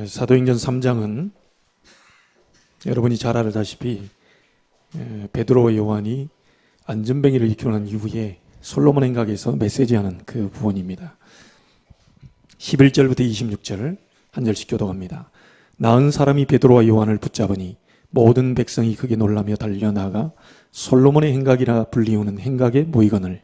사도행전 3장은 여러분이 잘 알다시피 베드로와 요한이 안전뱅이를 익히고 난 이후에 솔로몬 행각에서 메시지하는 그 부분입니다. 11절부터 26절 한 절씩 교독합니다. 나은 사람이 베드로와 요한을 붙잡으니 모든 백성이 크게 놀라며 달려나가 솔로몬의 행각이라 불리우는 행각에 모이거늘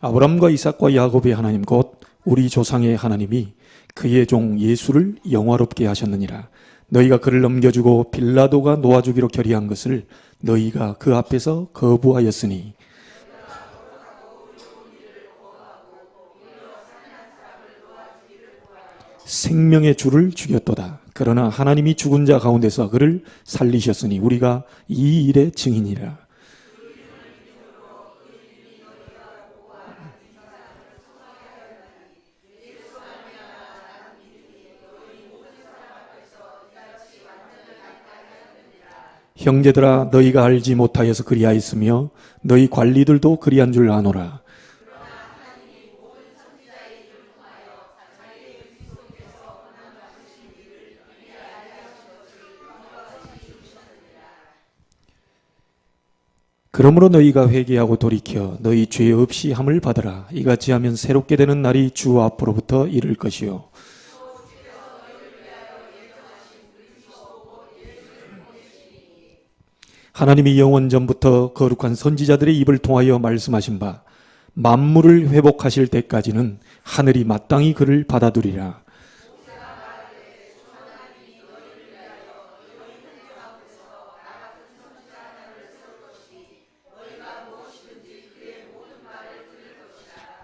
아브람과 이삭과 야곱의 하나님 곧 우리 조상의 하나님이 그의 종 예수를 영화롭게 하셨느니라. 너희가 그를 넘겨주고 빌라도가 놓아주기로 결의한 것을 너희가 그 앞에서 거부하였으니 생명의 주를 죽였도다. 그러나 하나님이 죽은 자 가운데서 그를 살리셨으니 우리가 이 일의 증인이라. 형제들아 너희가 알지 못하여서 그리하였으며 너희 관리들도 그리한 줄 아노라. 그러므로 너희가 회개하고 돌이켜 너희 죄 없이 함을 받으라. 이같이 하면 새롭게 되는 날이 주 앞으로부터 이를 것이요 하나님이 영원 전부터 거룩한 선지자들의 입을 통하여 말씀하신 바 만물을 회복하실 때까지는 하늘이 마땅히 그를 받아두리라.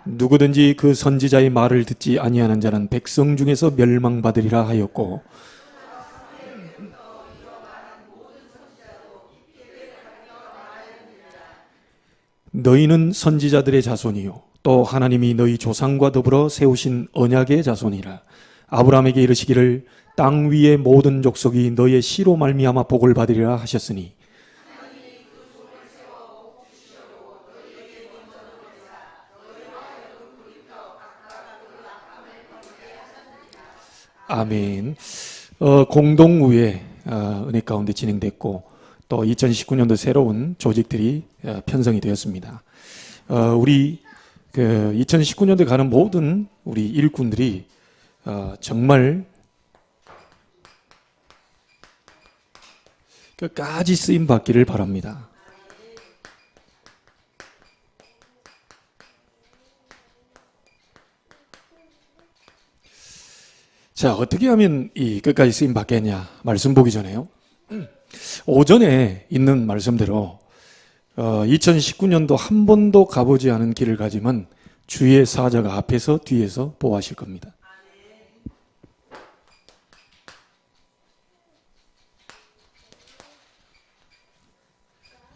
누구든지 그 선지자의 말을 듣지 아니하는 자는 백성 중에서 멸망받으리라 하였고 너희는 선지자들의 자손이요 또 하나님이 너희 조상과 더불어 세우신 언약의 자손이라. 아브라함에게 이르시기를 땅 위의 모든 족속이 너의 씨로 말미암아 복을 받으리라 하셨으니 아멘. 공동의회 은혜 가운데 진행됐고 또 2019년도 새로운 조직들이 편성이 되었습니다. 우리 2019년도에 가는 모든 우리 일꾼들이 정말 끝까지 쓰임 받기를 바랍니다. 자, 어떻게 하면 이 끝까지 쓰임 받겠냐 말씀 보기 전에요. 오전에 있는 말씀대로 2019년도 한 번도 가보지 않은 길을 가지만 주의 사자가 앞에서 뒤에서 보호하실 겁니다.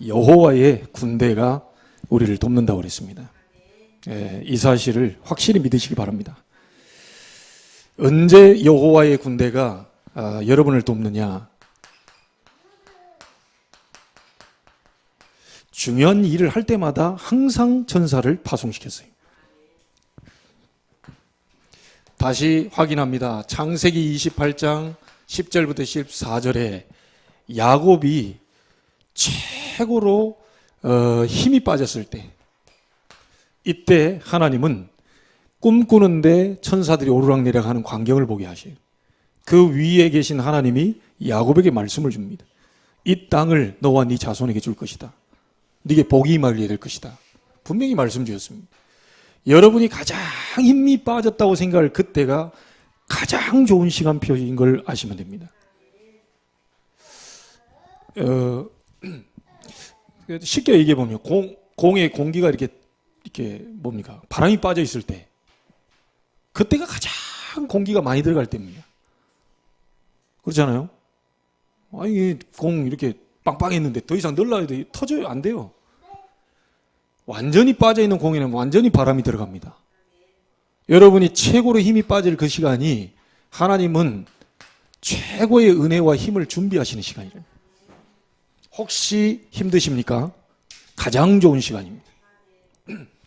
여호와의 군대가 우리를 돕는다고 그랬습니다. 이 사실을 확실히 믿으시기 바랍니다. 언제 여호와의 군대가 여러분을 돕느냐? 중요한 일을 할 때마다 항상 전사를 파송시켰어요. 다시 확인합니다. 창세기 28장 10절부터 14절에 야곱이 최고로 힘이 빠졌을 때 이때 하나님은 꿈꾸는데 천사들이 오르락내리락하는 광경을 보게 하셔요. 그 위에 계신 하나님이 야곱에게 말씀을 줍니다. 이 땅을 너와 네 자손에게 줄 것이다. 네게 복이 임하게 될 것이다. 분명히 말씀 주셨습니다. 여러분이 가장 힘이 빠졌다고 생각할 그때가 가장 좋은 시간표인 걸 아시면 됩니다. 쉽게 얘기해 보면 공에 공기가 이렇게 뭡니까? 바람이 빠져 있을 때 그때가 가장 공기가 많이 들어갈 때입니다. 그렇잖아요? 아니, 공 이렇게 빵빵했는데 더 이상 늘려야 돼. 터져요? 안 돼요. 완전히 빠져있는 공에는 완전히 바람이 들어갑니다. 여러분이 최고로 힘이 빠질 그 시간이 하나님은 최고의 은혜와 힘을 준비하시는 시간이에요. 혹시 힘드십니까? 가장 좋은 시간입니다.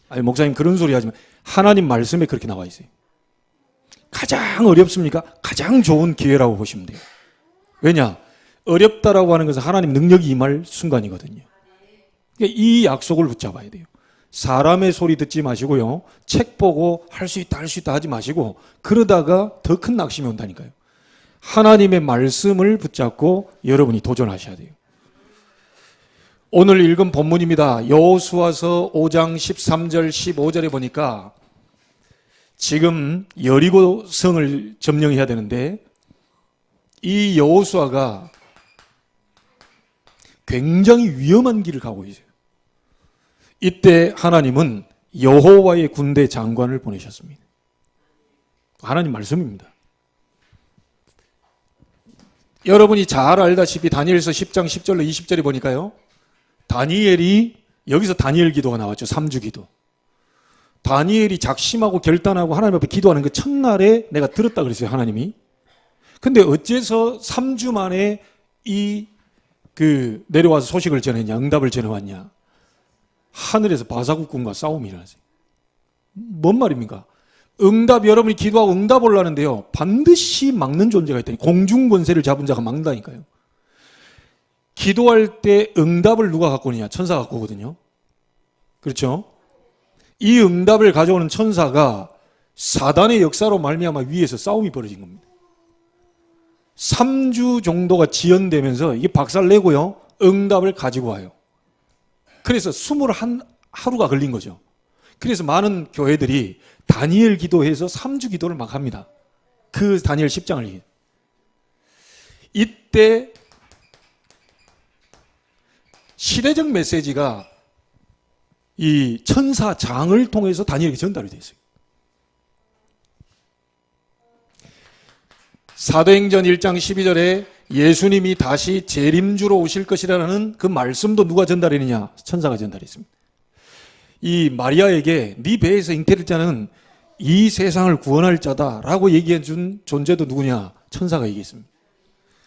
아니, 목사님 그런 소리 하지만 하나님 말씀에 그렇게 나와 있어요. 가장 어렵습니까? 가장 좋은 기회라고 보시면 돼요. 왜냐? 어렵다라고 하는 것은 하나님 능력이 임할 순간이거든요. 그러니까 이 약속을 붙잡아야 돼요. 사람의 소리 듣지 마시고요. 책 보고 할 수 있다 할 수 있다 하지 마시고 그러다가 더 큰 낙심이 온다니까요. 하나님의 말씀을 붙잡고 여러분이 도전하셔야 돼요. 오늘 읽은 본문입니다. 여호수아서 5장 13절 15절에 보니까 지금 여리고 성을 점령해야 되는데 이 여호수아가 굉장히 위험한 길을 가고 있어요. 이때 하나님은 여호와의 군대 장관을 보내셨습니다. 하나님 말씀입니다. 여러분이 잘 알다시피 다니엘서 10장 10절로 20절에 보니까요. 다니엘이 여기서 다니엘 기도가 나왔죠. 3주 기도. 다니엘이 작심하고 결단하고 하나님 앞에 기도하는 그 첫날에 내가 들었다 그랬어요. 하나님이. 근데 어째서 3주 만에 내려와서 소식을 전했냐, 응답을 전해왔냐. 하늘에서 바사국군과 싸움이 일어났어요. 뭔 말입니까? 여러분이 기도하고 응답 올라는데요. 반드시 막는 존재가 있다니. 공중권세를 잡은 자가 막는다니까요. 기도할 때 응답을 누가 갖고 오느냐? 천사가 갖고 오거든요. 그렇죠? 이 응답을 가져오는 천사가 사단의 역사로 말미암아 위에서 싸움이 벌어진 겁니다. 3주 정도가 지연되면서 이게 박살내고요. 응답을 가지고 와요. 그래서 21하루가 걸린 거죠. 그래서 많은 교회들이 다니엘 기도해서 3주 기도를 막 합니다. 그 다니엘 10장을. 이때 시대적 메시지가 이 천사장을 통해서 다니엘에게 전달이 됐어요. 사도행전 1장 12절에 예수님이 다시 재림주로 오실 것이라는 그 말씀도 누가 전달했느냐? 천사가 전달했습니다. 이 마리아에게 네 배에서 잉태될 자는 이 세상을 구원할 자다라고 얘기해 준 존재도 누구냐? 천사가 얘기했습니다.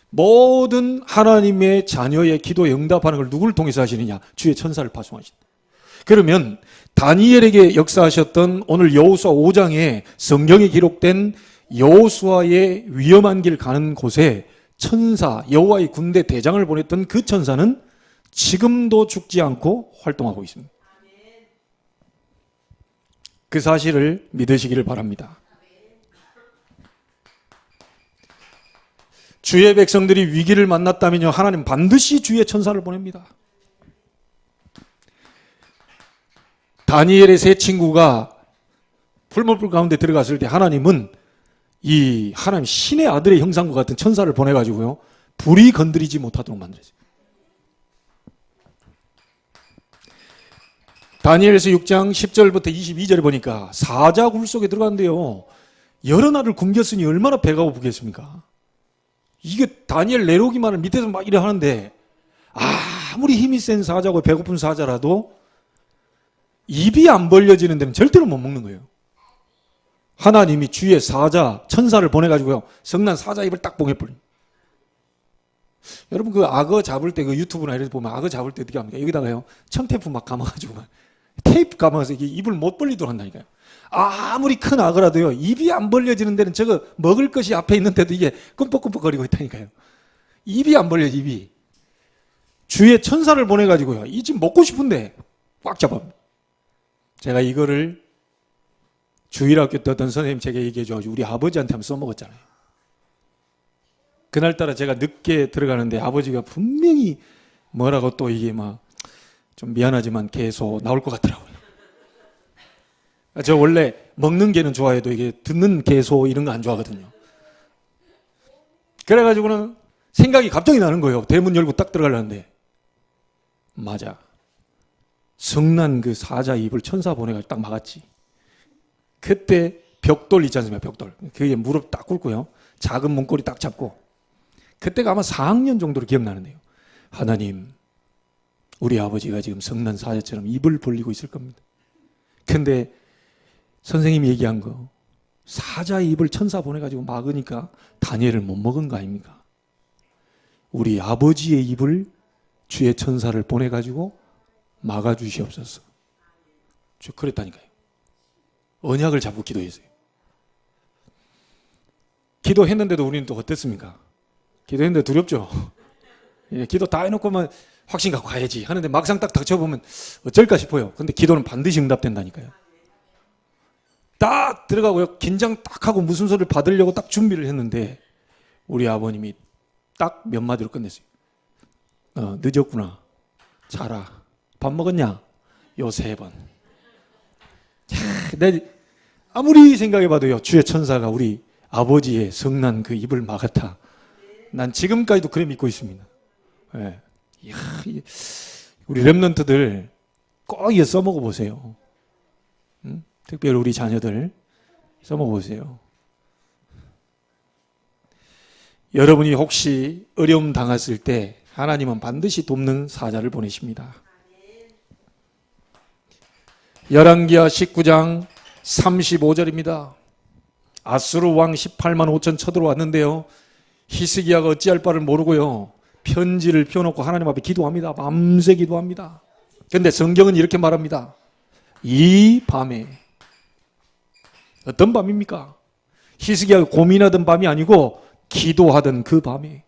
모든 하나님의 자녀의 기도에 응답하는 걸 누구를 통해서 하시느냐? 주의 천사를 파송하신다. 그러면 다니엘에게 역사하셨던 오늘 여호수아 5장에 성경에 기록된 여호수아의 위험한 길 가는 곳에 천사, 여호와의 군대 대장을 보냈던 그 천사는 지금도 죽지 않고 활동하고 있습니다. 그 사실을 믿으시기를 바랍니다. 주의 백성들이 위기를 만났다면요, 하나님 반드시 주의 천사를 보냅니다. 다니엘의 세 친구가 풀무불 가운데 들어갔을 때 하나님은 이 하나님 신의 아들의 형상과 같은 천사를 보내가지고요, 불이 건드리지 못하도록 만들었어요. 다니엘서 6장 10절부터 22절에 보니까 사자굴 속에 들어갔는데요, 여러 날을 굶겼으니 얼마나 배가 고프겠습니까? 이게 다니엘 내려오기만을 밑에서 막 이래 하는데 아무리 힘이 센 사자고 배고픈 사자라도 입이 안 벌려지는 데는 절대로 못 먹는 거예요. 하나님이 주의 사자, 천사를 보내가지고요, 성난 사자 입을 딱 봉해버려요. 여러분 그 악어 잡을 때 그 유튜브나 이런 데 보면 악어 잡을 때 어떻게 합니까? 여기다가요, 청테이프 막 감아가지고 테이프 감아서 이게 입을 못 벌리도록 한다니까요. 아무리 큰 악어라도요, 입이 안 벌려지는 데는 저거 먹을 것이 앞에 있는데도 이게 끔뻑끔뻑거리고 있다니까요. 입이 안 벌려져, 입이. 주의 천사를 보내가지고요, 이 집 먹고 싶은데 꽉 잡아요. 제가 이거를 주일학교 때 어떤 선생님 제게 얘기해 줘가지고 우리 아버지한테 한번 써먹었잖아요. 그날따라 제가 늦게 들어가는데 아버지가 분명히 뭐라고 또 이게 막 좀 미안하지만 개소 나올 것 같더라고요. 저 원래 먹는 개는 좋아해도 이게 듣는 개소 이런 거 안 좋아하거든요. 그래가지고는 생각이 갑자기 나는 거예요. 대문 열고 딱 들어가려는데 맞아, 성난 그 사자 입을 천사 보내가지고 딱 막았지. 그때 벽돌 있지 않습니까? 벽돌. 그게 무릎 딱 꿇고요, 작은 문고리 딱 잡고, 그때가 아마 4학년 정도로 기억나는데요, 하나님, 우리 아버지가 지금 성난 사자처럼 입을 벌리고 있을 겁니다. 근데 선생님이 얘기한 거, 사자의 입을 천사 보내가지고 막으니까 다니엘을 못 먹은 거 아닙니까? 우리 아버지의 입을 주의 천사를 보내가지고 막아주시옵소서. 저 그랬다니까요. 언약을 잡고 기도했어요. 기도했는데도 우리는 또 어땠습니까? 기도했는데 두렵죠? 예, 기도 다 해놓고만 확신 갖고 가야지 하는데 막상 딱 닥쳐보면 어쩔까 싶어요. 근데 기도는 반드시 응답된다니까요. 딱 들어가고요. 긴장 딱 하고 무슨 소리를 받으려고 딱 준비를 했는데 우리 아버님이 딱 몇 마디로 끝냈어요. 늦었구나. 자라. 밥 먹었냐? 요 3번. 내 아무리 생각해봐도요. 주의 천사가 우리 아버지의 성난 그 입을 막았다. 난 지금까지도 그래 믿고 있습니다. 예. 이야, 우리 랩런트들 꼭 이거 써먹어 보세요. 응? 특별히 우리 자녀들 써먹어 보세요. 여러분이 혹시 어려움 당했을 때 하나님은 반드시 돕는 사자를 보내십니다. 열왕기하 19장 35절입니다. 아수르 왕 18만 5천 쳐들어왔는데요. 히스기야가 어찌할 바를 모르고요. 편지를 펴놓고 하나님 앞에 기도합니다. 밤새 기도합니다. 그런데 성경은 이렇게 말합니다. 이 밤에 어떤 밤입니까? 히스기야가 고민하던 밤이 아니고 기도하던 그 밤에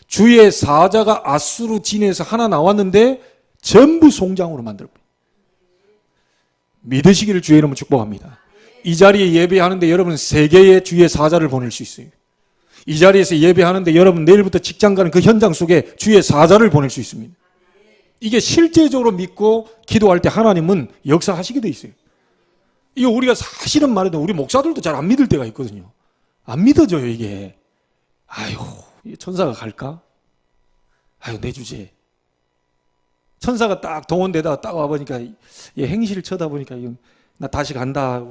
주의 사자가 아수르 진에서 하나 나왔는데 전부 송장으로 만들었습니다. 믿으시기를 주의 이름으로 축복합니다. 이 자리에 예배하는데 여러분 3개의 주의 사자를 보낼 수 있어요. 이 자리에서 예배하는데 여러분 내일부터 직장 가는 그 현장 속에 주의 사자를 보낼 수 있습니다. 이게 실제적으로 믿고 기도할 때 하나님은 역사하시게 돼 있어요. 이거 우리가 사실은 말해도 우리 목사들도 잘 안 믿을 때가 있거든요. 안 믿어져요 이게. 아유 천사가 갈까? 아유 내 주제. 천사가 딱 동원되다가 딱 와보니까 행실을 쳐다보니까 나 다시 간다.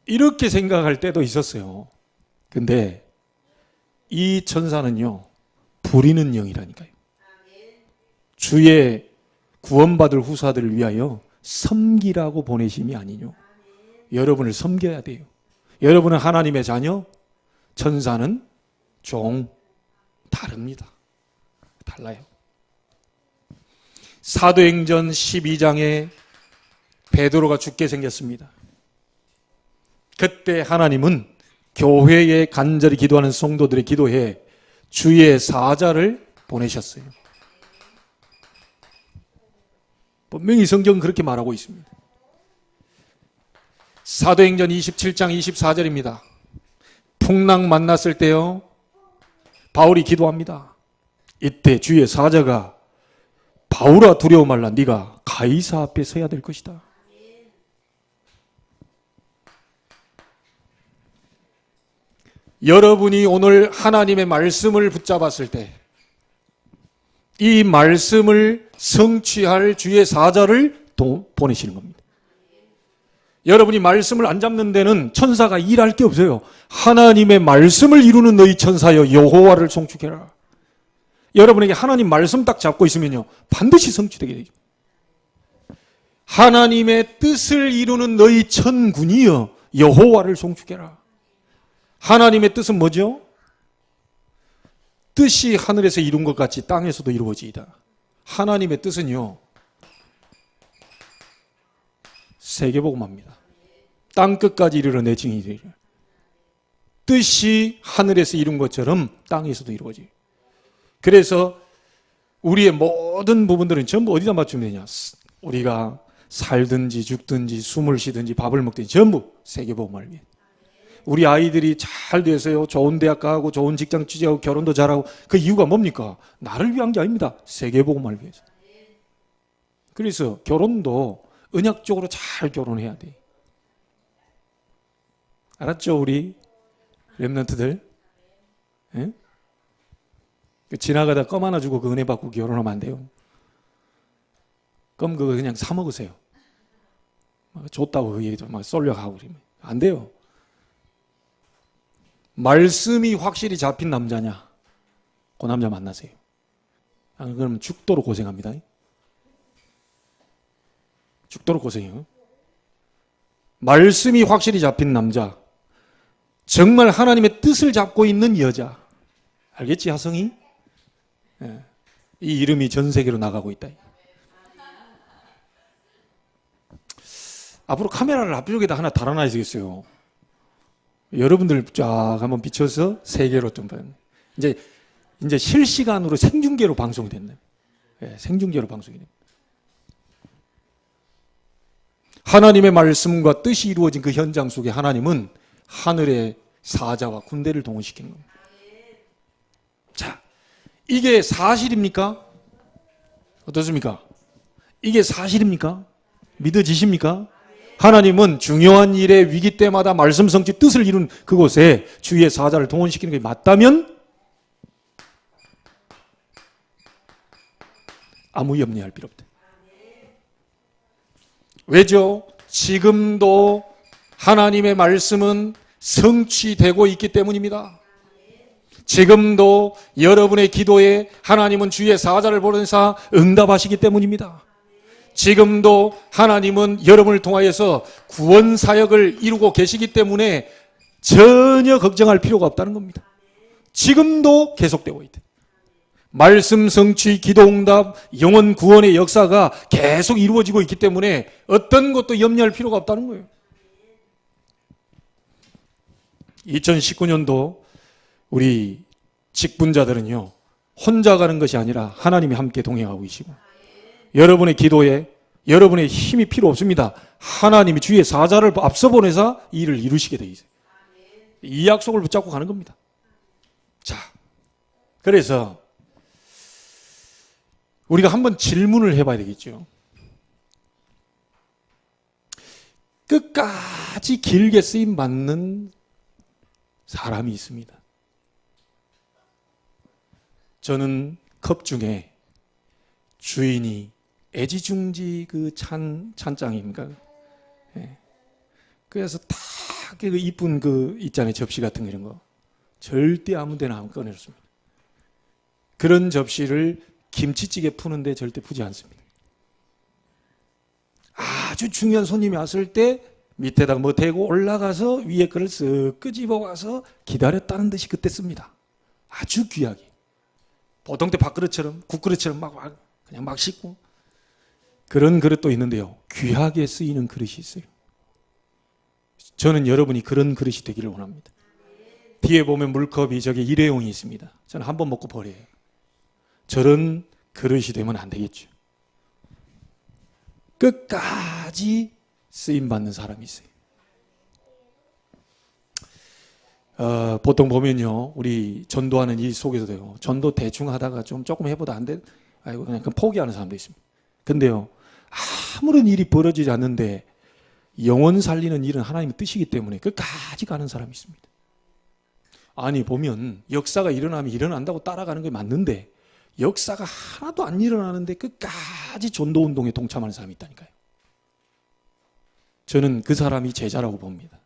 이렇게 생각할 때도 있었어요. 근데 이 천사는요 부리는 영이라니까요. 주의 구원받을 후사들을 위하여 섬기라고 보내심이 아니뇨. 여러분을 섬겨야 돼요. 여러분은 하나님의 자녀, 천사는 종. 다릅니다. 달라요. 사도행전 12장에 베드로가 죽게 생겼습니다. 그때 하나님은 교회에 간절히 기도하는 성도들의 기도에 주의 사자를 보내셨어요. 분명히 성경은 그렇게 말하고 있습니다. 사도행전 27장 24절입니다. 풍랑 만났을 때요 바울이 기도합니다. 이때 주의 사자가 바울아 두려워 말라 네가 가이사 앞에 서야 될 것이다. 여러분이 오늘 하나님의 말씀을 붙잡았을 때 이 말씀을 성취할 주의 사자를 보내시는 겁니다. 여러분이 말씀을 안 잡는 데는 천사가 일할 게 없어요. 하나님의 말씀을 이루는 너희 천사여 여호와를 송축해라. 여러분에게 하나님 말씀 딱 잡고 있으면요 반드시 성취되게 되죠. 하나님의 뜻을 이루는 너희 천군이여 여호와를 송축해라. 하나님의 뜻은 뭐죠? 뜻이 하늘에서 이룬 것 같이 땅에서도 이루어지이다. 하나님의 뜻은요 세계복음합니다. 땅끝까지 이르러 내 증인이 되리라. 뜻이 하늘에서 이룬 것처럼 땅에서도 이루어져요. 그래서 우리의 모든 부분들은 전부 어디다 맞추면 되냐? 우리가 살든지 죽든지 숨을 쉬든지 밥을 먹든지 전부 세계복음을 위해. 우리 아이들이 잘 돼서요 좋은 대학 가고 좋은 직장 취직하고 결혼도 잘하고 그 이유가 뭡니까? 나를 위한 게 아닙니다. 세계복음을 위해서. 그래서 결혼도 언약적으로 잘 결혼해야 돼. 알았죠 우리 렘넌트들? 예? 지나가다 껌 하나 주고 그 은혜 받고 결혼하면 안 돼요. 껌 그거 그냥 사 먹으세요. 막 줬다고 그 얘기 막 쏠려가고 그러면 안 돼요. 말씀이 확실히 잡힌 남자냐? 그 남자 만나세요. 안 그러면 죽도록 고생합니다. 죽도록 고생해요. 말씀이 확실히 잡힌 남자, 정말 하나님의 뜻을 잡고 있는 여자. 알겠지, 하성이? 예. 이 이름이 전 세계로 나가고 있다. 앞으로 카메라를 앞쪽에다 하나 달아놔야 되겠어요. 여러분들 쫙 한번 비춰서 세계로 좀 봐요. 이제 실시간으로 생중계로 방송이 됐네. 예, 생중계로 방송이 됩니다. 하나님의 말씀과 뜻이 이루어진 그 현장 속에 하나님은 하늘의 사자와 군대를 동원시키는 겁니다. 자, 이게 사실입니까? 어떻습니까? 이게 사실입니까? 믿어지십니까? 하나님은 중요한 일의 위기 때마다 말씀 성취 뜻을 이룬 그곳에 주의 사자를 동원시키는 게 맞다면 아무 염려할 필요 없다. 왜죠? 지금도 하나님의 말씀은 성취되고 있기 때문입니다. 지금도 여러분의 기도에 하나님은 주의 사자를 보내사 응답하시기 때문입니다. 지금도 하나님은 여러분을 통하여서 구원 사역을 이루고 계시기 때문에 전혀 걱정할 필요가 없다는 겁니다. 지금도 계속되고 있다. 말씀 성취, 기도 응답, 영혼 구원의 역사가 계속 이루어지고 있기 때문에 어떤 것도 염려할 필요가 없다는 거예요. 2019년도 우리 직분자들은요, 혼자 가는 것이 아니라 하나님이 함께 동행하고 계시고, 여러분의 기도에 여러분의 힘이 필요 없습니다. 하나님이 주의 사자를 앞서 보내서 이 일을 이루시게 되어 있어요. 이 약속을 붙잡고 가는 겁니다. 자, 그래서 우리가 한번 질문을 해봐야 되겠죠. 끝까지 길게 쓰임 받는 사람이 있습니다. 저는 컵 중에 주인이 애지중지 그 찬장입니까? 예. 그래서 다 그 이쁜 그 있잖아요, 접시 같은 거 이런 거 절대 아무데나 안 꺼내놓습니다. 그런 접시를 김치찌개 푸는데 절대 푸지 않습니다. 아주 중요한 손님이 왔을 때 밑에다가 뭐 대고 올라가서 위에 거를 쓱 끄집어 와서 기다렸다는 듯이 그때 씁니다. 아주 귀하게. 보통 때 밥그릇처럼 국그릇처럼 그냥 막 씻고 그런 그릇도 있는데요. 귀하게 쓰이는 그릇이 있어요. 저는 여러분이 그런 그릇이 되기를 원합니다. 뒤에 보면 물컵이 저기 일회용이 있습니다. 저는 한 번 먹고 버려요. 저런 그릇이 되면 안 되겠죠. 끝까지 쓰임받는 사람이 있어요. 보통 보면요, 우리 전도하는 이 속에서도요, 전도 대충 하다가 조금 해보다 안 돼, 아이고 그냥 포기하는 사람도 있습니다. 근데요, 아무런 일이 벌어지지 않는데 영혼 살리는 일은 하나님의 뜻이기 때문에 끝까지 가는 사람이 있습니다. 아니 보면 역사가 일어나면 일어난다고 따라가는 게 맞는데 역사가 하나도 안 일어나는데 끝까지 전도운동에 동참하는 사람이 있다니까요. 저는 그 사람이 제자라고 봅니다.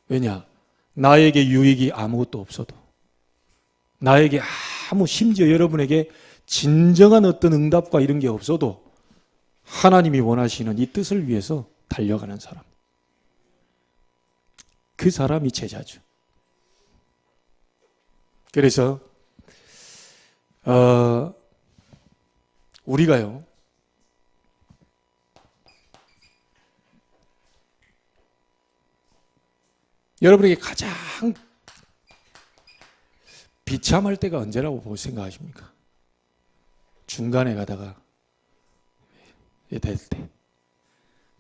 왜냐? 나에게 유익이 아무것도 없어도, 나에게 심지어 여러분에게 진정한 어떤 응답과 이런 게 없어도 하나님이 원하시는 이 뜻을 위해서 달려가는 사람, 그 사람이 제자죠. 그래서 우리가요, 여러분에게 가장 비참할 때가 언제라고 생각하십니까? 중간에 가다가 될 때,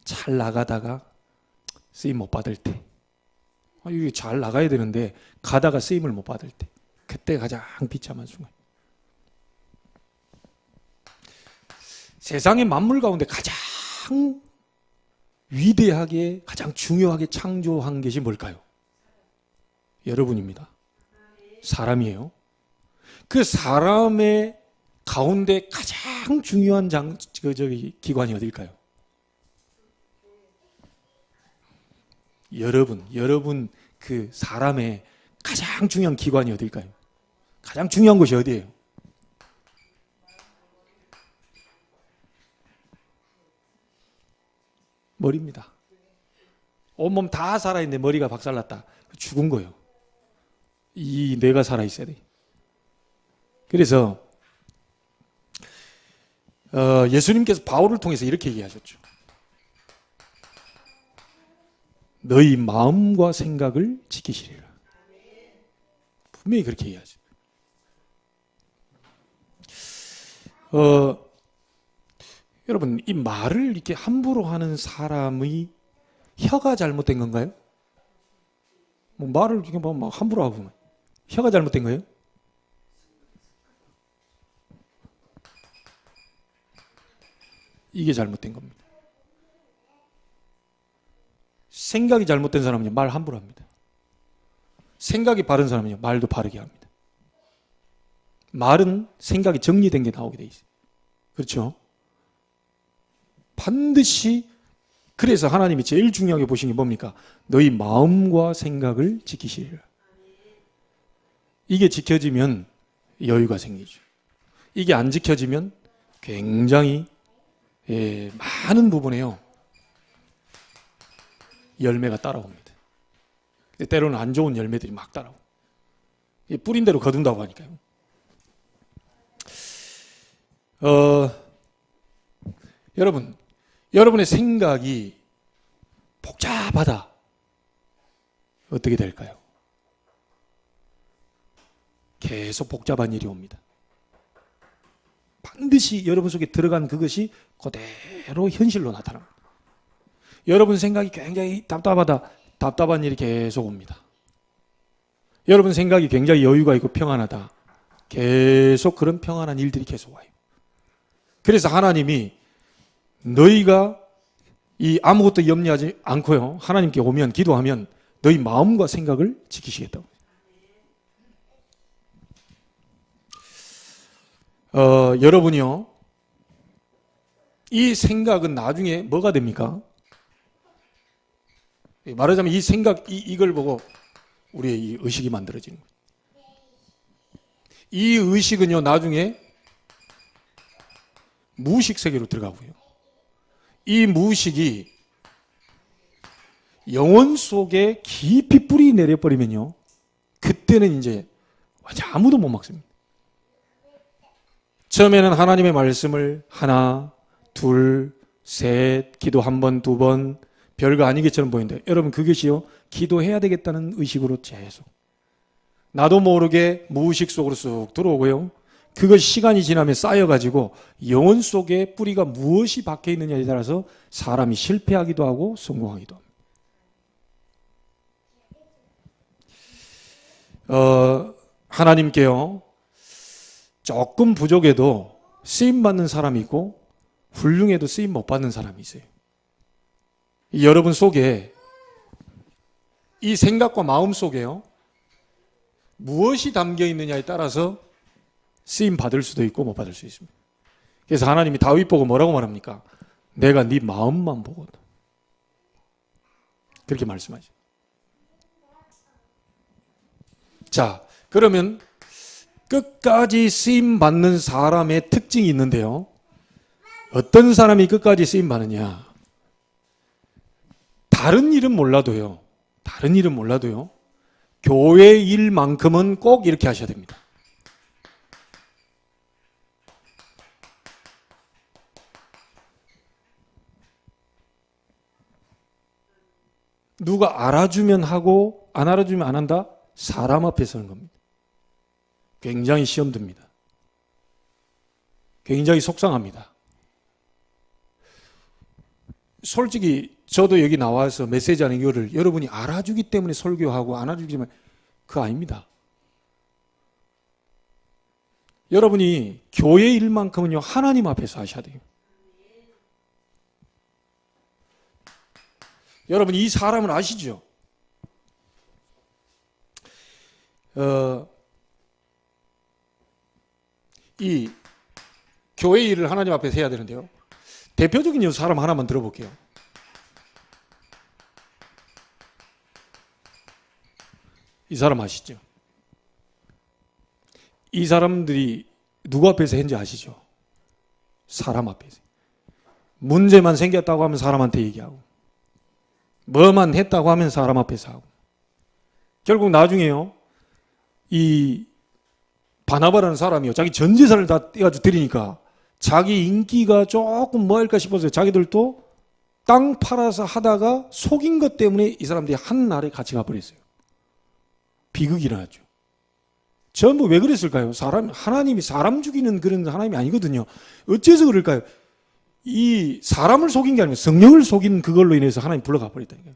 잘 나가다가 쓰임 못 받을 때, 이게 잘 나가야 되는데 가다가 쓰임을 못 받을 때, 그때 가장 비참한 순간. 세상의 만물 가운데 가장 위대하게, 가장 중요하게 창조한 것이 뭘까요? 여러분입니다. 사람이에요. 그 사람의 가운데 가장 중요한 기관이 어딜까요? 여러분 그 사람의 가장 중요한 기관이 어딜까요? 가장 중요한 곳이 어디예요? 머리입니다. 온몸 다 살아있는데 머리가 박살났다. 죽은 거예요. 이 뇌가 살아있어야 돼. 그래서 예수님께서 바울을 통해서 이렇게 얘기하셨죠. 너희 마음과 생각을 지키시리라. 분명히 그렇게 얘기하죠. 여러분, 이 말을 이렇게 함부로 하는 사람의 혀가 잘못된 건가요? 뭐 말을 이렇게 막 함부로 하고 혀가 잘못된 거예요? 이게 잘못된 겁니다. 생각이 잘못된 사람은요, 말 함부로 합니다. 생각이 바른 사람은요, 말도 바르게 합니다. 말은 생각이 정리된 게 나오게 돼 있어요. 그렇죠? 반드시. 그래서 하나님이 제일 중요하게 보신 게 뭡니까? 너희 마음과 생각을 지키시리라. 이게 지켜지면 여유가 생기죠. 이게 안 지켜지면 굉장히 많은 부분에요, 열매가 따라옵니다. 때로는 안 좋은 열매들이 막 따라오고, 뿌린 대로 거둔다고 하니까요. 여러분의 생각이 복잡하다. 어떻게 될까요? 계속 복잡한 일이 옵니다. 반드시 여러분 속에 들어간 그것이 그대로 현실로 나타납니다. 여러분 생각이 굉장히 답답하다. 답답한 일이 계속 옵니다. 여러분 생각이 굉장히 여유가 있고 평안하다. 계속 그런 평안한 일들이 계속 와요. 그래서 하나님이 너희가 이 아무것도 염려하지 않고요, 하나님께 오면, 기도하면 너희 마음과 생각을 지키시겠다고. 여러분이요, 이 생각은 나중에 뭐가 됩니까? 말하자면 이 생각, 이걸 보고 우리의 이 의식이 만들어지는 거예요. 이 의식은요, 나중에 무의식 세계로 들어가고요. 이 무의식이 영혼 속에 깊이 뿌리 내려버리면요, 그때는 이제 완전 아무도 못 막습니다. 처음에는 하나님의 말씀을 하나, 둘, 셋, 기도 한 번, 두 번, 별거 아닌 것처럼 보이는데, 여러분 그것이요, 기도해야 되겠다는 의식으로 계속 나도 모르게 무의식 속으로 쑥 들어오고요, 그것이 시간이 지나면 쌓여가지고 영혼 속에 뿌리가 무엇이 박혀 있느냐에 따라서 사람이 실패하기도 하고 성공하기도 합니다. 하나님께요, 조금 부족해도 쓰임받는 사람이 있고 훌륭해도 쓰임 못 받는 사람이 있어요. 여러분 속에 이 생각과 마음 속에요, 무엇이 담겨 있느냐에 따라서 쓰임 받을 수도 있고 못 받을 수 있습니다. 그래서 하나님이 다윗 보고 뭐라고 말합니까? 내가 네 마음만 보거든. 그렇게 말씀하죠. 자, 그러면 끝까지 쓰임 받는 사람의 특징이 있는데요, 어떤 사람이 끝까지 쓰임 받느냐? 다른 일은 몰라도요, 교회 일만큼은 꼭 이렇게 하셔야 됩니다. 누가 알아주면 하고 안 알아주면 안 한다? 사람 앞에 서는 겁니다. 굉장히 시험 듭니다. 굉장히 속상합니다. 솔직히 저도 여기 나와서 메시지하는 이거를 여러분이 알아주기 때문에 설교하고 안 알아주기 때문에, 그거 아닙니다. 여러분이 교회 일만큼은요, 하나님 앞에서 하셔야 돼요. 여러분 이 사람을 아시죠? 이 교회 일을 하나님 앞에서 해야 되는데요, 대표적인 사람 하나만 들어볼게요. 이 사람 아시죠? 이 사람들이 누구 앞에서 했는지 아시죠? 사람 앞에서. 문제만 생겼다고 하면 사람한테 얘기하고, 뭐만 했다고 하면 사람 앞에서 하고. 결국 나중에요, 이 바나바라는 사람이요, 자기 전 재산을 다 떼가지고 드리니까 자기 인기가 조금 뭐 할까 싶어서 자기들도 땅 팔아서 하다가 속인 것 때문에 이 사람들이 한날에 같이 가버렸어요. 비극이 일어났죠. 전부 왜 그랬을까요? 하나님이 사람 죽이는 그런 하나님이 아니거든요. 어째서 그럴까요? 이 사람을 속인 게 아니고 성령을 속인 그걸로 인해서 하나님 불러가 버렸다니까요.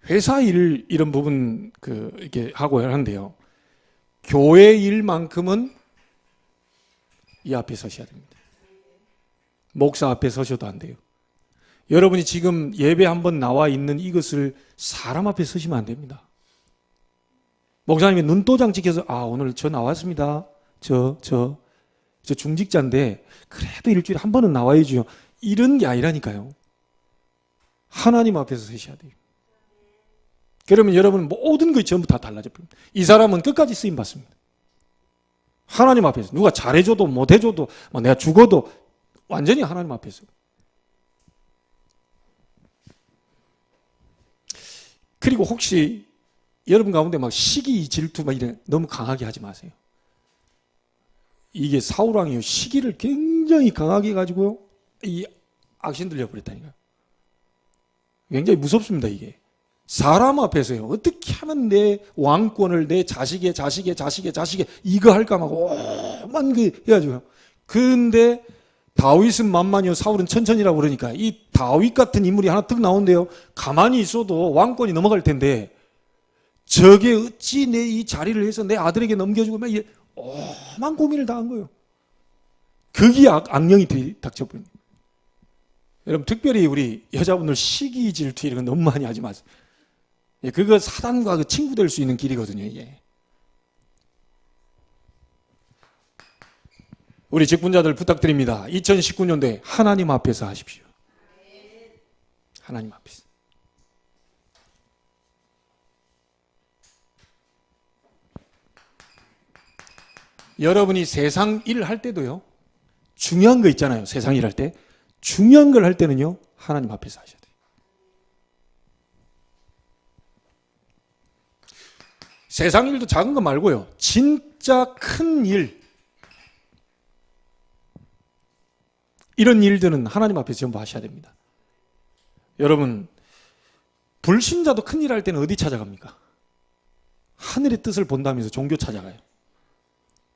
회사 일 이런 부분 이렇게 하고 하는데요. 교회 일만큼은 이 앞에 서셔야 됩니다. 목사 앞에 서셔도 안 돼요. 여러분이 지금 예배 한번 나와 있는 이것을 사람 앞에 서시면 안 됩니다. 목사님이 눈도장 찍혀서 오늘 저 나왔습니다. 저 중직자인데 그래도 일주일에 한 번은 나와야죠. 이런 게 아니라니까요. 하나님 앞에서 서셔야 돼요. 그러면 여러분은 모든 것이 전부 다 달라져 버립니다. 이 사람은 끝까지 쓰임 받습니다. 하나님 앞에서 누가 잘해줘도 못해줘도 내가 죽어도 완전히 하나님 앞에서. 그리고 혹시 여러분 가운데 막 시기, 질투 막 이래 너무 강하게 하지 마세요. 이게 사울왕이요, 시기를 굉장히 강하게 가지고요, 이 악신 들려버렸다니까요. 굉장히 무섭습니다. 이게 사람 앞에서요, 어떻게 하면 내 왕권을 내 자식의 이거 할까 막 오만 그 해가지고요. 근데 다윗은 만만이요, 사울은 천천히라고 그러니까 이 다윗 같은 인물이 하나 뜩 나온대요. 가만히 있어도 왕권이 넘어갈 텐데 저게 어찌 내 이 자리를 해서 내 아들에게 넘겨주고 막 오만 고민을 다 한 거예요. 거기에 악령이 닥쳐버립니다. 여러분, 특별히 우리 여자분들 시기, 질투 이런 거 너무 많이 하지 마세요. 그거 사단과 친구 될 수 있는 길이거든요, 이게. 우리 직분자들 부탁드립니다. 2019년도에 하나님 앞에서 하십시오. 하나님 앞에서. 여러분이 세상 일 할 때도요, 중요한 거 있잖아요. 세상 일 할 때. 중요한 걸 할 때는요, 하나님 앞에서 하셔야 돼요. 세상 일도 작은 거 말고요, 진짜 큰 일, 이런 일들은 하나님 앞에서 전부 하셔야 됩니다. 여러분, 불신자도 큰 일 할 때는 어디 찾아갑니까? 하늘의 뜻을 본다면서 종교 찾아가요.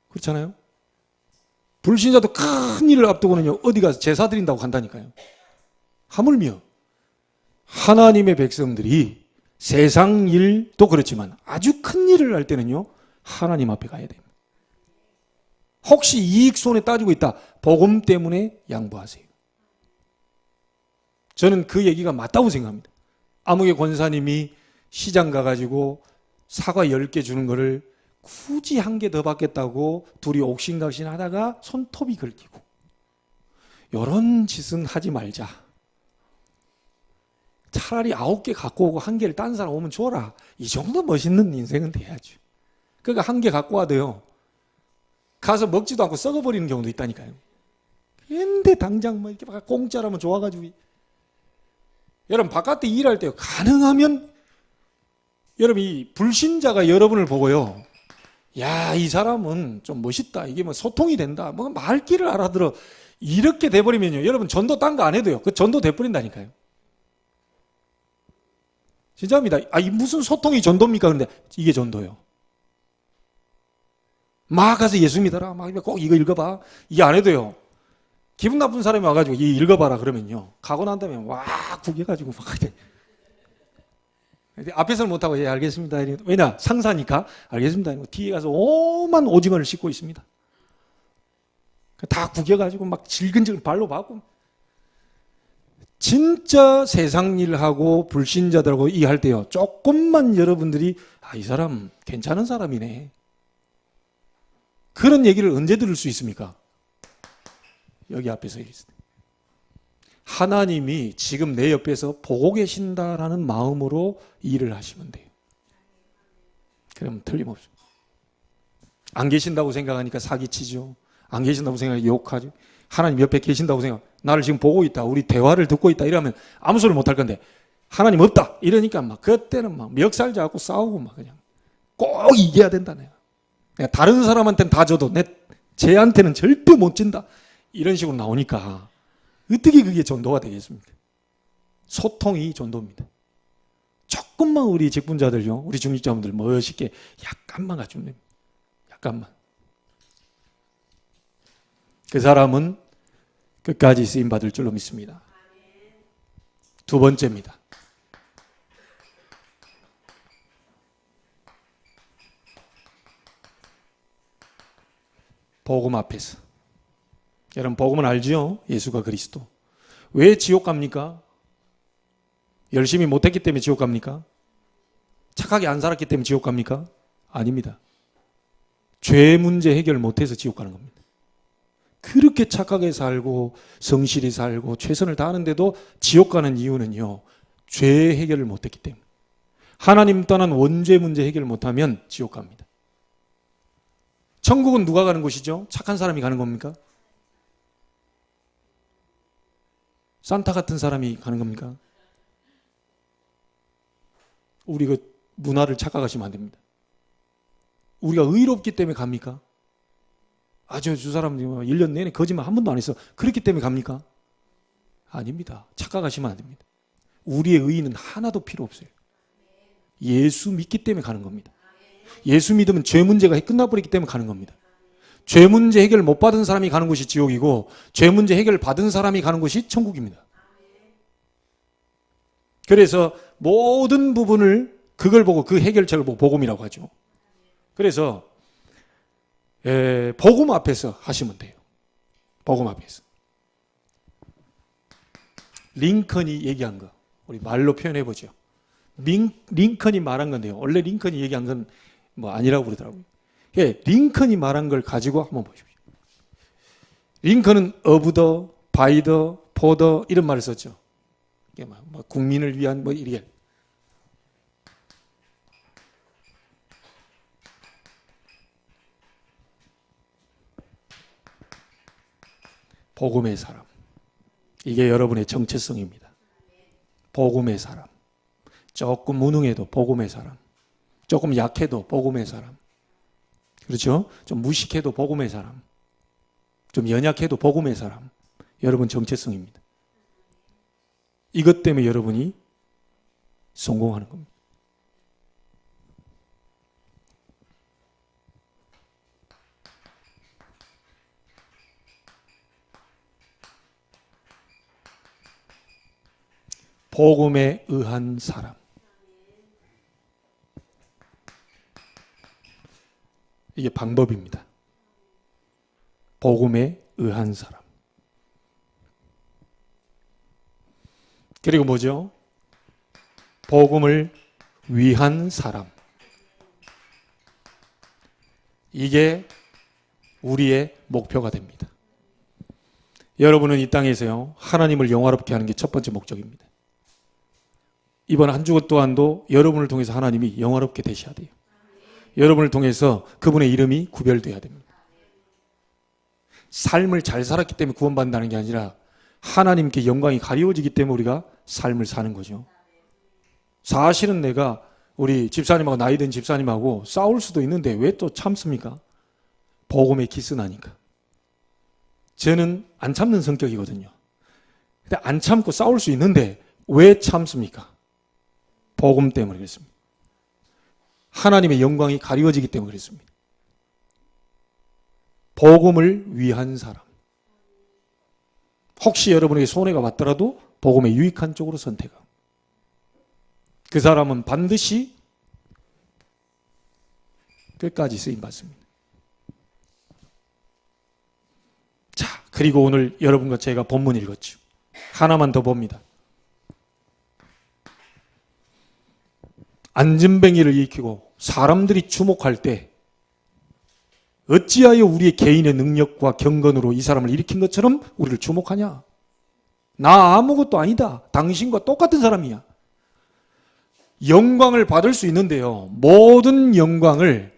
그렇잖아요? 불신자도 큰 일을 앞두고는요, 어디 가서 제사 드린다고 간다니까요. 하물며 하나님의 백성들이 세상 일도 그렇지만 아주 큰 일을 할 때는요, 하나님 앞에 가야 됩니다. 혹시 이익 손에 따지고 있다, 복음 때문에 양보하세요. 저는 그 얘기가 맞다고 생각합니다. 아무개 권사님이 시장 가가지고 사과 10개 주는 거를 굳이 한 개 더 받겠다고 둘이 옥신각신 하다가 손톱이 긁히고, 이런 짓은 하지 말자. 차라리 9개 갖고 오고 1개를 딴 사람 오면 줘라. 이 정도 멋있는 인생은 돼야죠. 그러니까 1개 갖고 와도요, 가서 먹지도 않고 썩어버리는 경우도 있다니까요. 근데 당장 뭐 이렇게 막 공짜라면 좋아가지고. 여러분, 바깥에 일할 때요, 가능하면 여러분, 이 불신자가 여러분을 보고요, 야, 이 사람은 좀 멋있다, 이게 뭐 소통이 된다, 뭐 말귀를 알아들어, 이렇게 돼버리면요, 여러분 전도 딴 거 안 해도요, 그 전도 돼버린다니까요. 진짜입니다. 이 무슨 소통이 전도입니까? 그런데 이게 전도예요. 막 가서 예수 믿어라, 막 꼭 이거 읽어봐, 이게 안 해도요, 기분 나쁜 사람이 와가지고 이 읽어봐라 그러면요, 가고 난 다음에 와 구겨가지고 막 앞에서는 못하고, 예 알겠습니다. 왜냐, 상사니까 알겠습니다. 뒤에 가서 오만 오징어를 씻고 있습니다. 다 구겨가지고 막 질근질근 발로 밟고. 진짜 세상 일하고 불신자들하고 일할 때요, 조금만 여러분들이 이 사람 괜찮은 사람이네, 그런 얘기를 언제 들을 수 있습니까? 여기 앞에서 있을 때. 하나님이 지금 내 옆에서 보고 계신다라는 마음으로 일을 하시면 돼요. 그러면 틀림없습니다. 안 계신다고 생각하니까 사기치죠. 안 계신다고 생각하니까 욕하죠. 하나님 옆에 계신다고 생각, 나를 지금 보고 있다, 우리 대화를 듣고 있다 이러면 아무 소리 못 할 건데, 하나님 없다 이러니까 막 그때는 막 멱살 잡고 싸우고 막 그냥 꼭 이겨야 된다. 내가 다른 사람한테는 다 져도 쟤한테는 절대 못 진다 이런 식으로 나오니까 어떻게 그게 전도가 되겠습니까? 소통이 전도입니다. 조금만 우리 직분자들요, 우리 중직자분들 멋있게 약간만 갖추면 됩니다. 약간만. 그 사람은 끝까지 쓰임 받을 줄로 믿습니다. 두 번째입니다. 복음 앞에서. 여러분 복음은 알죠? 예수가 그리스도. 왜 지옥 갑니까? 열심히 못했기 때문에 지옥 갑니까? 착하게 안 살았기 때문에 지옥 갑니까? 아닙니다. 죄 문제 해결 못해서 지옥 가는 겁니다. 그렇게 착하게 살고 성실히 살고 최선을 다하는데도 지옥 가는 이유는요, 죄 해결을 못했기 때문에. 하나님 떠난 원죄 문제 해결을 못하면 지옥 갑니다. 천국은 누가 가는 곳이죠? 착한 사람이 가는 겁니까? 산타 같은 사람이 가는 겁니까? 우리 그 문화를 착각하시면 안 됩니다. 우리가 의롭기 때문에 갑니까? 저 사람 1년 내내 거짓말 한 번도 안 했어, 그렇기 때문에 갑니까? 아닙니다. 착각하시면 안 됩니다. 우리의 의의는 하나도 필요 없어요. 예수 믿기 때문에 가는 겁니다. 예수 믿으면 죄 문제가 끝나버리기 때문에 가는 겁니다. 죄 문제 해결 못 받은 사람이 가는 곳이 지옥이고, 죄 문제 해결 받은 사람이 가는 곳이 천국입니다. 그래서 모든 부분을 그걸 보고, 그 해결책을 보고 복음이라고 하죠. 그래서 복음 앞에서 하시면 돼요. 복음 앞에서. 링컨이 얘기한 거 우리 말로 표현해 보죠. 링컨이 말한 건데요, 원래 링컨이 얘기한 건 뭐 아니라고 그러더라고요. 링컨이 말한 걸 가지고 한번 보십시오. 링컨은 of the, by the, for the 이런 말을 썼죠. 이게 뭐 국민을 위한 뭐 이게. 복음의 사람. 이게 여러분의 정체성입니다. 복음의 사람. 조금 무능해도 복음의 사람. 조금 약해도 복음의 사람. 그렇죠? 좀 무식해도 복음의 사람. 좀 연약해도 복음의 사람. 여러분 정체성입니다. 이것 때문에 여러분이 성공하는 겁니다. 복음에 의한 사람. 이게 방법입니다. 복음에 의한 사람. 그리고 뭐죠? 복음을 위한 사람. 이게 우리의 목표가 됩니다. 여러분은 이 땅에서요, 하나님을 영화롭게 하는 게 첫 번째 목적입니다. 이번 한 주 또한도 여러분을 통해서 하나님이 영화롭게 되셔야 돼요. 여러분을 통해서 그분의 이름이 구별돼야 됩니다. 삶을 잘 살았기 때문에 구원받는다는 게 아니라 하나님께 영광이 가리워지기 때문에 우리가 삶을 사는 거죠. 사실은 내가 우리 집사님하고 나이 든 집사님하고 싸울 수도 있는데 왜 또 참습니까? 복음에 기스나니까. 저는 안 참는 성격이거든요. 근데 안 참고 싸울 수 있는데 왜 참습니까? 복음 때문에 그랬습니다. 하나님의 영광이 가리워지기 때문에 그랬습니다. 복음을 위한 사람. 혹시 여러분에게 손해가 왔더라도 복음에 유익한 쪽으로 선택하고, 그 사람은 반드시 끝까지 쓰임받습니다. 자, 그리고 오늘 여러분과 제가 본문 읽었죠. 하나만 더 봅니다. 안전뱅이를 일으키고 사람들이 주목할 때 어찌하여 우리의 개인의 능력과 경건으로 이 사람을 일으킨 것처럼 우리를 주목하냐? 나 아무것도 아니다. 당신과 똑같은 사람이야. 영광을 받을 수 있는데요, 모든 영광을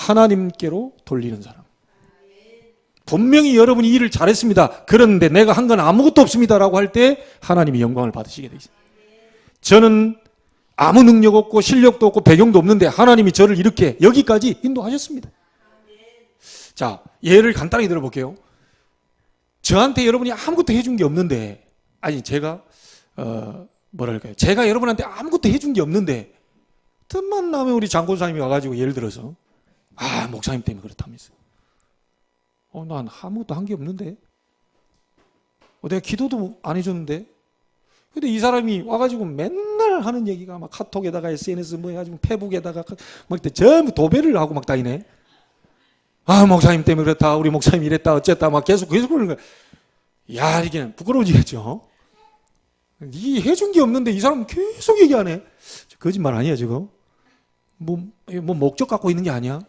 하나님께로 돌리는 사람. 분명히 여러분이 일을 잘했습니다. 그런데 내가 한 건 아무것도 없습니다라고 할 때 하나님이 영광을 받으시게 되어 있습니다. 저는 아무 능력 없고 실력도 없고 배경도 없는데 하나님이 저를 이렇게 여기까지 인도하셨습니다. 자, 예를 간단히 들어볼게요. 저한테 여러분이 아무것도 해준 게 없는데, 아니 제가 뭐랄까요, 제가 여러분한테 아무것도 해준 게 없는데 틈만 나면 우리 장군사님이 와가지고 예를 들어서 목사님 때문에 그렇다면서, 난 아무것도 한 게 없는데, 내가 기도도 안 해줬는데. 근데 이 사람이 와가지고 맨날 하는 얘기가 막 카톡에다가 SNS 뭐 해가지고 페북에다가 막 전부 도배를 하고 막 다니네. 목사님 때문에 그렇다, 우리 목사님 이랬다 어쨌다 막 계속 그러는 거야. 야, 이게 부끄러워지겠죠. 이 해준 게 없는데 이 사람은 계속 얘기하네. 거짓말 아니야 지금? 뭐 목적 갖고 있는 게 아니야.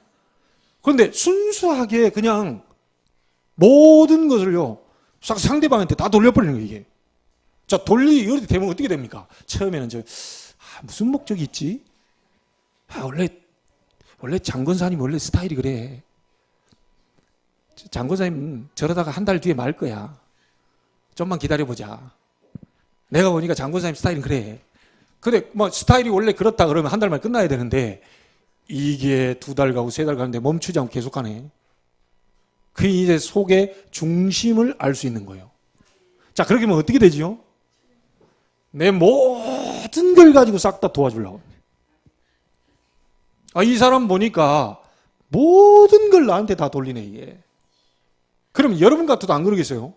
그런데 순수하게 그냥 모든 것을요 상대방한테 다 돌려버리는 거예요. 이게. 자, 이렇게 되면 어떻게 됩니까? 처음에는 무슨 목적이 있지? 원래 장건사님 원래 스타일이 그래. 장건사님 저러다가 한 달 뒤에 말 거야. 좀만 기다려보자. 내가 보니까 장건사님 스타일은 그래. 근데 뭐 스타일이 원래 그렇다 그러면 한 달 만에 끝나야 되는데 이게 2달 가고 3달 가는데 멈추지 않고 계속 가네. 그 이제 속의 중심을 알 수 있는 거예요. 자, 그렇게 하면 어떻게 되지요? 내 모든 걸 가지고 싹 다 도와주려고. 이 사람 보니까 모든 걸 나한테 다 돌리네, 이게. 그럼 여러분 같아도 안 그러겠어요?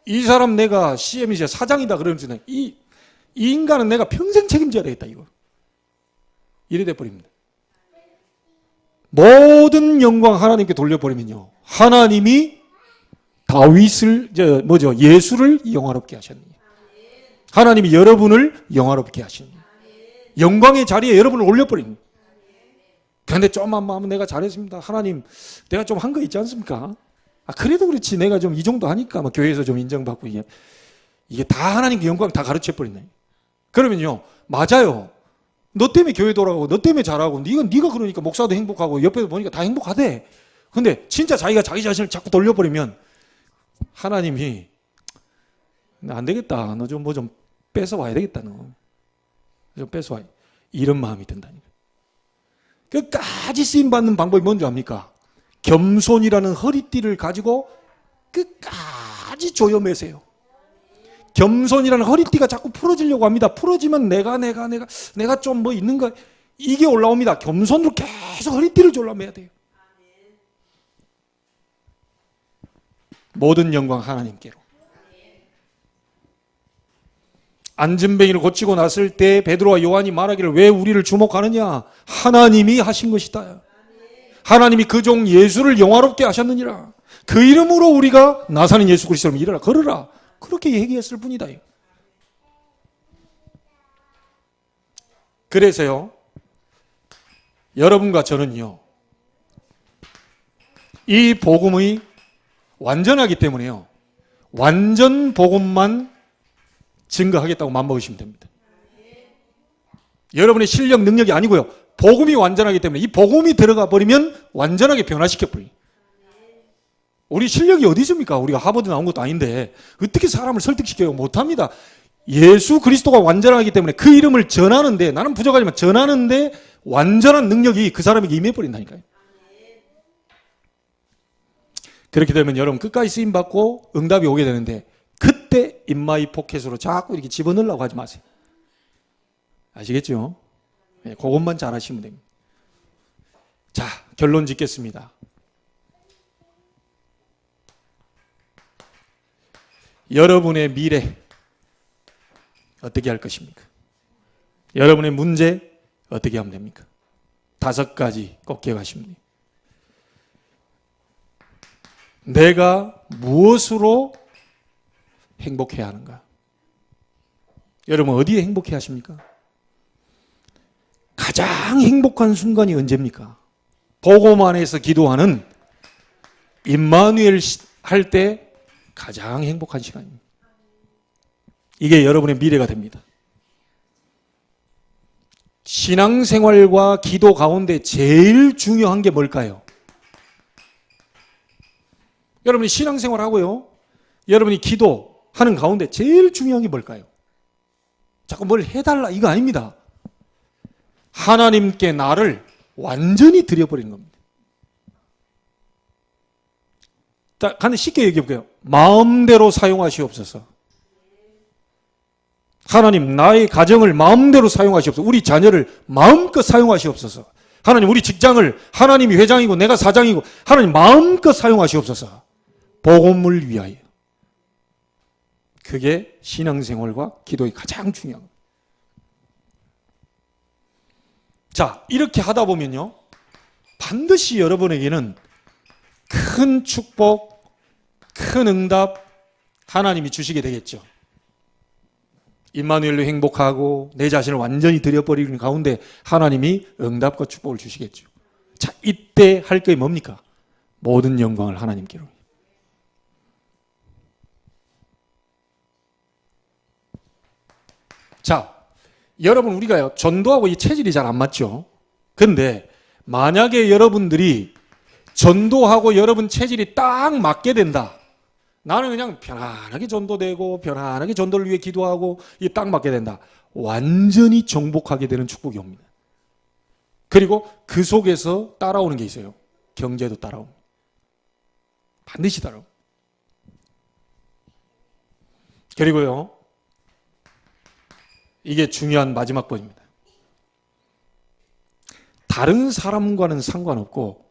이 사람 내가 CM이자 사장이다 그러면서 이 인간은 내가 평생 책임져야 되겠다, 이거. 이래 돼버립니다. 모든 영광 하나님께 돌려버리면요, 하나님이 다윗을 예수를 영화롭게 하셨느냐, 하나님이 여러분을 영화롭게 하시느냐, 영광의 자리에 여러분을 올려버립니다. 그런데 좀만 마음은 내가 잘했습니다, 하나님 내가 좀 한 거 있지 않습니까? 그래도 그렇지, 내가 좀 이 정도 하니까 막 교회에서 좀 인정받고, 이게 다 하나님께 영광 다 가르쳐버리네. 그러면요, 맞아요, 너 때문에 교회 돌아가고 너 때문에 잘하고 네가 그러니까 목사도 행복하고 옆에서 보니까 다 행복하대. 근데 진짜 자기가 자기 자신을 자꾸 돌려버리면 하나님이 안 되겠다, 너 좀 좀 뺏어와야 되겠다, 너 좀 뺏어와, 이런 마음이 든다니까. 끝까지 쓰임받는 방법이 뭔지 압니까? 겸손이라는 허리띠를 가지고 끝까지 조여매세요. 겸손이라는 허리띠가 자꾸 풀어지려고 합니다. 풀어지면 내가 좀 뭐 있는 거, 이게 올라옵니다. 겸손으로 계속 허리띠를 졸라매야 돼요. 모든 영광 하나님께로. 안전뱅이를 고치고 났을 때 베드로와 요한이 말하기를 왜 우리를 주목하느냐? 하나님이 하신 것이다. 하나님이 그 종 예수를 영화롭게 하셨느니라. 그 이름으로 우리가 나사는 예수 그리스도를 일어나 걸으라. 그렇게 얘기했을 뿐이다. 그래서요, 여러분과 저는요, 이 복음의 완전하기 때문에요, 완전 복음만 증거하겠다고 맘먹으시면 됩니다. 여러분의 실력 능력이 아니고요, 복음이 완전하기 때문에 이 복음이 들어가 버리면 완전하게 변화시켜 버려요. 우리 실력이 어디 있습니까? 우리가 하버드 나온 것도 아닌데 어떻게 사람을 설득시켜요? 못합니다. 예수 그리스도가 완전하기 때문에 그 이름을 전하는데, 나는 부족하지만 전하는데 완전한 능력이 그 사람에게 임해버린다니까요. 그렇게 되면 여러분 끝까지 쓰임받고 응답이 오게 되는데, 그때 인마이 포켓으로 자꾸 이렇게 집어넣으려고 하지 마세요. 아시겠죠? 네, 그것만 잘 하시면 됩니다. 자, 결론 짓겠습니다. 여러분의 미래 어떻게 할 것입니까? 여러분의 문제 어떻게 하면 됩니까? 5가지 꼭 기억하시면 돼요. 내가 무엇으로 행복해야 하는가? 여러분 어디에 행복해 하십니까? 가장 행복한 순간이 언제입니까? 복음 안에서 기도하는 임마누엘 할 때 가장 행복한 시간입니다. 이게 여러분의 미래가 됩니다. 신앙생활과 기도 가운데 제일 중요한 게 뭘까요? 여러분이 신앙생활 하고요, 여러분이 기도하는 가운데 제일 중요한 게 뭘까요? 자꾸 뭘 해달라 이거 아닙니다. 하나님께 나를 완전히 드려버리는 겁니다. 자, 간단히 쉽게 얘기해 볼게요. 마음대로 사용하시옵소서. 하나님, 나의 가정을 마음대로 사용하시옵소서. 우리 자녀를 마음껏 사용하시옵소서. 하나님, 우리 직장을 하나님이 회장이고 내가 사장이고 하나님 마음껏 사용하시옵소서. 복음을 위하여. 그게 신앙생활과 기도의 가장 중요한 겁니다. 자, 이렇게 하다 보면요, 반드시 여러분에게는 큰 축복, 큰 응답 하나님이 주시게 되겠죠. 임마누엘로 행복하고 내 자신을 완전히 드려버리는 가운데 하나님이 응답과 축복을 주시겠죠. 자, 이때 할 게 뭡니까? 모든 영광을 하나님께로. 자, 여러분, 우리가요, 전도하고 이 체질이 잘 안 맞죠? 근데 만약에 여러분들이 전도하고 여러분 체질이 딱 맞게 된다. 나는 그냥 편안하게 전도되고 편안하게 전도를 위해 기도하고 이게 딱 맞게 된다. 완전히 정복하게 되는 축복이 옵니다. 그리고 그 속에서 따라오는 게 있어요. 경제도 따라옵니다. 반드시 따라옵니다. 그리고요, 이게 중요한 마지막 번입니다. 다른 사람과는 상관없고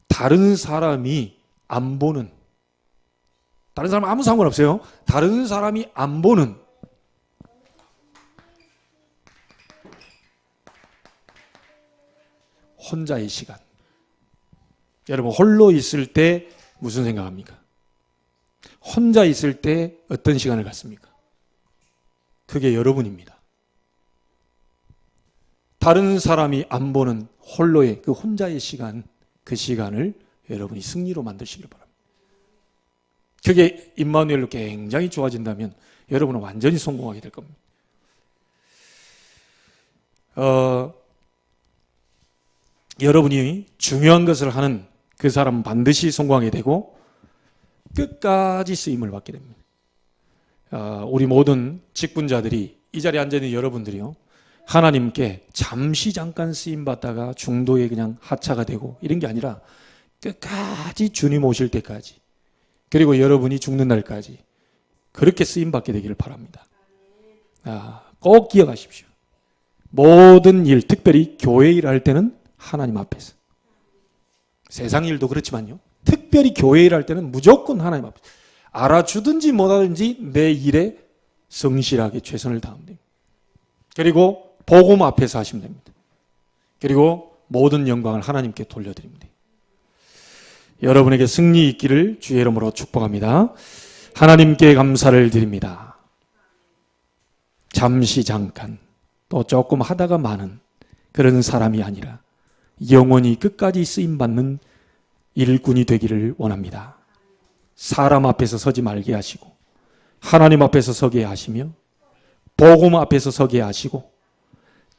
다른 사람이 안 보는, 다른 사람 아무 상관없어요. 다른 사람이 안 보는 혼자의 시간. 여러분, 홀로 있을 때 무슨 생각합니까? 혼자 있을 때 어떤 시간을 갖습니까? 그게 여러분입니다. 다른 사람이 안 보는 홀로의 그 혼자의 시간, 그 시간을 여러분이 승리로 만드시길 바랍니다. 그게 임마누엘로 굉장히 좋아진다면 여러분은 완전히 성공하게 될 겁니다. 여러분이 중요한 것을 하는 그 사람은 반드시 성공하게 되고 끝까지 쓰임을 받게 됩니다. 우리 모든 직분자들이, 이 자리에 앉아있는 여러분들이요, 하나님께 잠시 잠깐 쓰임받다가 중도에 그냥 하차가 되고 이런 게 아니라 끝까지 주님 오실 때까지, 그리고 여러분이 죽는 날까지 그렇게 쓰임받게 되기를 바랍니다. 꼭 기억하십시오. 모든 일, 특별히 교회 일을 할 때는 하나님 앞에서, 세상 일도 그렇지만요, 특별히 교회 일을 할 때는 무조건 하나님 앞에서, 알아주든지 못하든지 내 일에 성실하게 최선을 다하면 됩니다. 그리고 복음 앞에서 하시면 됩니다. 그리고 모든 영광을 하나님께 돌려드립니다. 여러분에게 승리 있기를 주의 이름으로 축복합니다. 하나님께 감사를 드립니다. 잠시 잠깐 또 조금 하다가 마는 그런 사람이 아니라 영원히 끝까지 쓰임받는 일꾼이 되기를 원합니다. 사람 앞에서 서지 말게 하시고 하나님 앞에서 서게 하시며 복음 앞에서 서게 하시고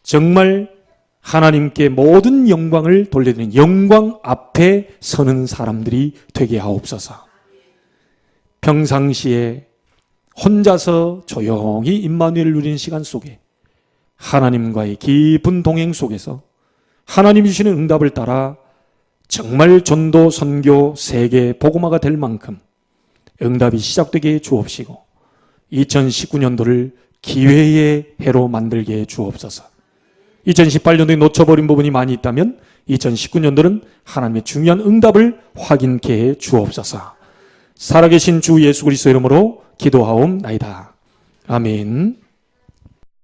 정말 하나님께 모든 영광을 돌려드리는 영광 앞에 서는 사람들이 되게 하옵소서. 평상시에 혼자서 조용히 임마누엘을 누리는 시간 속에 하나님과의 깊은 동행 속에서 하나님이 주시는 응답을 따라 정말 전도, 선교, 세계, 복음화가 될 만큼 응답이 시작되게 해 주옵시고 2019년도를 기회의 해로 만들게 해 주옵소서. 2018년도에 놓쳐버린 부분이 많이 있다면 2019년도는 하나님의 중요한 응답을 확인케 해 주옵소서. 살아계신 주 예수 그리스도 이름으로 기도하옵나이다. 아멘.